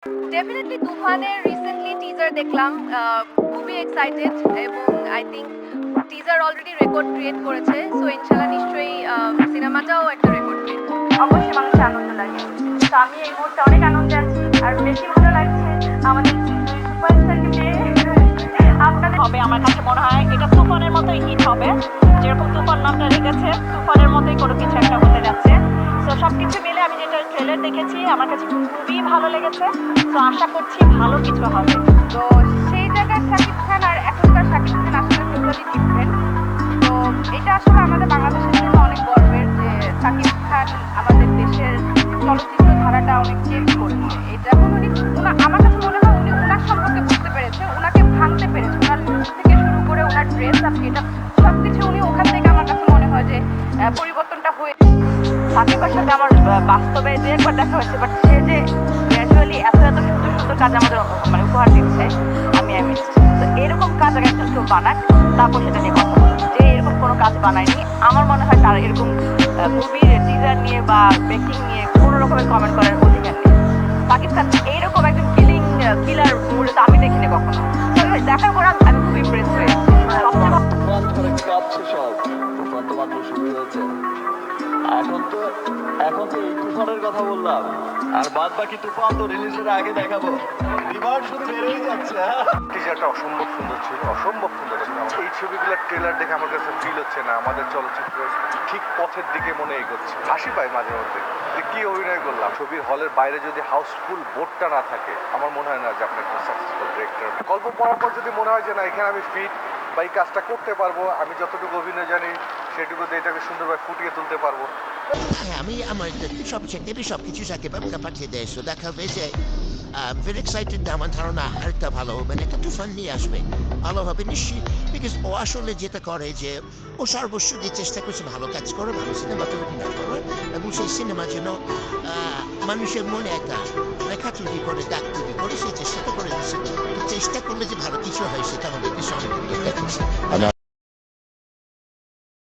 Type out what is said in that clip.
Definitely তুফানের recently teaser দেখলাম। খুবই এক্সাইটেড এবং I think teaser already record create করেছে। সো ইনশাআল্লাহ নিশ্চয়ই সিনেমাটাও একটা রেকর্ড ক্রিয়েট করবে। অবশ্যই মানুষের আনন্দ লাগে। তো আমি এই মুহূর্তে অনেক আনন্দে আছি। আর বেশি ভালো লাগছে আমাদের দুই সুপারস্টারকে পেয়ে। আপনাদের হবে আমার কাছে মনে হয় এটা তুফানের মতোই হিট হবে। যেরকম তুফান নামটা রেখেছে তুফানের মতোই কোনো কিছু একটা হতে যাচ্ছে। তো সব কিছু মিলে আমি যেটা ট্রেলার দেখেছি আমার কাছে খুবই ভালো লেগেছে। তো আশা করছি ভালো কিছু হবে। তো সেই জায়গায় শাকিব খান আর এখনকার শাকিব খান আসলে টোটালি ডিফারেন্ট। তো এটা আসলে আমাদের বাংলাদেশের জন্য অনেক গর্বের যে শাকিব খান আমাদের দেশের চলচ্চিত্র ধারাটা অনেক চেঞ্জ করেছে। এটা এখন উনি আমার কাছে মনে হয় উনি ওনার সম্পর্কে বুঝতে পেরেছে, ওনাকে ভাঙতে পেরেছে। ওনার লুক থেকে শুরু করে ওনার ড্রেস আপ এটা সবকিছু উনি ওখান থেকে আমার কাছে মনে হয় যে পরিবর্তনটা হয়ে শাকিবের সাথে আমার বাস্তবে যে একবার দেখা হয়েছে, বাট সে যে গ্র্যাজুয়ালি এত এত সুন্দর সুন্দর কাজ আমাদের মানে উপহার দিচ্ছে আমি তো এরকম কাজ আগে কেউ বানাক তারপর সেটা নিয়ে কথা বলবো। যে এরকম কোনো কাজ বানায়নি আমার মনে হয় তার এরকম মুভির টিজার নিয়ে বা মেকিং নিয়ে কোনো রকমের কমেন্ট করার অধিকার নেই। পাকিস্তান এইরকম একজন কিলার মূলত আমি দেখিনি কখনো। দেখার পর আমি খুব ইমপ্রেস হয়েছি। সবচেয়ে তুফান ধরে কাঁপছে সব। তুফান তো মাত্র শুরু হয়েছে। এখন তো এখন তো এই তুফানের কথা বললাম, আর বাদ বাকি তুফান তো রিলিজের আগে দেখাবো। ডিমান্ড শুধু বেড়েই যাচ্ছে। টিজারটা অসম্ভব সুন্দর ছিল, অসম্ভব সুন্দর ছিল। এই ছবিগুলোর ট্রেলার দেখে আমার কাছে ফিল হচ্ছে না আমাদের চলচ্চিত্র ঠিক পথের দিকে মনে এগোচ্ছে। হাসি পায় মাঝে মধ্যে যে কি অভিনয় করলাম। ছবির হলের বাইরে যদি হাউসফুল বোর্ডটা না থাকে আমার মনে হয় না যে আপনি একটা সাকসেসফুল ডিরেক্টর। গল্প পড়ার পর যদি মনে হয় যে না এখানে আমি ফিট বা এই কাজটা করতে পারবো, আমি যতটুকু অভিনয় জানি সেটুকুতে এটাকে সুন্দরভাবে ফুটিয়ে তুলতে পারবো। হ্যাঁ, আমি আমার সবচেয়ে সবকিছু সাকিব আমাকে পাঠিয়ে দেয়, সো দেখা হয়েছে ভেরি এক্সাইটেড। আমার ধারণা আরেকটা ভালো মানে একটা তুফান নিয়ে আসবে, ভালো হবে নিশ্চয়ই। বিকজ ও আসলে যেটা করে যে ও সর্বস্ব দিয়ে চেষ্টা করছে ভালো কাজ করে, ভালো সিনেমা তৈরি না করে, এবং সেই সিনেমা যেন মানুষের মনে একটা রেখা তৈরি করে, দাগ তৈরি করে, সেই চেষ্টাটা করে দিচ্ছে। তো চেষ্টা করলে যে ভালো কিছু হয় সেটা আমাদের দেশে অনেক দেখাচ্ছে।